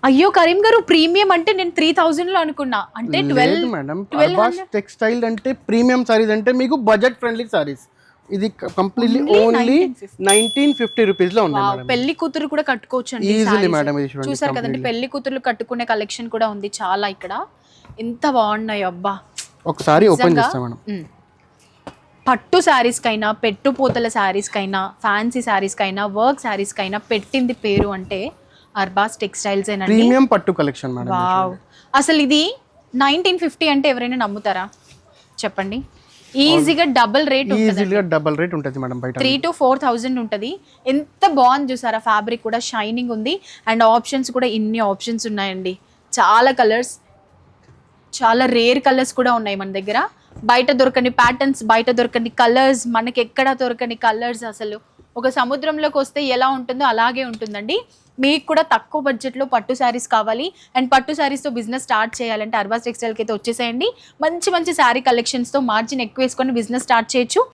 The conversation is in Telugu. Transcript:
అయ్యో కరీం గారు ప్రీమియం అంటే నేను 3000 లో అనుకున్నా. అంటే 12 మేడం. అర్బాస్ టెక్స్టైల్ అంటే ప్రీమియం సారీస్ అంటే మీకు బడ్జెట్ ఫ్రెండ్లీ సారీస్. ఇది కంప్లీట్లీ ఓన్లీ 1950 రూపీస్ లో ఉన్నాయి మేడం. పెళ్లి కూతురు కూడా కట్టుకోవచ్చు అండి ఈజీలీ మేడం. ఇది చూసారు కదండి, పెళ్లి కూతురు కట్టుకునే కలెక్షన్ కూడా ఉంది చాలా ఇక్కడ. ఎంత బాగున్నాయో అబ్బా. ఒకసారి ఓపెన్ చేస్తాం మేడం. పట్టు శారీస్ కైనా, పెట్టుపోతల శారీస్ కైనా, ఫ్యాన్సీ శారీస్ కైనా, వర్క్ శారీస్ కైనా పెట్టింది పేరు అంటే అర్బాస్ టెక్స్టైల్స్ ఏనండి. ప్రీమియం పట్టు కలెక్షన్ మేడం. వావ్. అసలు ఇది 1950 అంటే ఎవరైనా నమ్ముతారా చెప్పండి? ఈజీగా డబుల్ రేట్ ఉంటుంది మేడం. బయట 3,000 to 4,000 ఉంటుంది. ఎంత బాగుంది చూసారా, ఫ్యాబ్రిక్ కూడా షైనింగ్ ఉంది అండ్ ఆప్షన్స్ కూడా ఇన్ని ఆప్షన్స్ ఉన్నాయండి. చాలా కలర్స్, చాలా రేర్ కలర్స్ కూడా ఉన్నాయి మన దగ్గర. బయట దొరకని ప్యాటర్న్స్, బయట దొరకని కలర్స్, మనకి ఎక్కడ దొరకని కలర్స్. అసలు ఒక సముద్రంలోకి వస్తే ఎలా ఉంటుందో అలాగే ఉంటుందండి. మీకు కూడా తక్కువ బడ్జెట్లో పట్టు శారీస్ కావాలి అండ్ పట్టు శారీస్తో బిజినెస్ స్టార్ట్ చేయాలంటే అర్బాస్ టెక్స్టైల్కి అయితే వచ్చేసేయండి. మంచి మంచి శారీ కలెక్షన్స్తో మార్జిన్ ఎక్కువ వేసుకొని బిజినెస్ స్టార్ట్ చేయొచ్చు.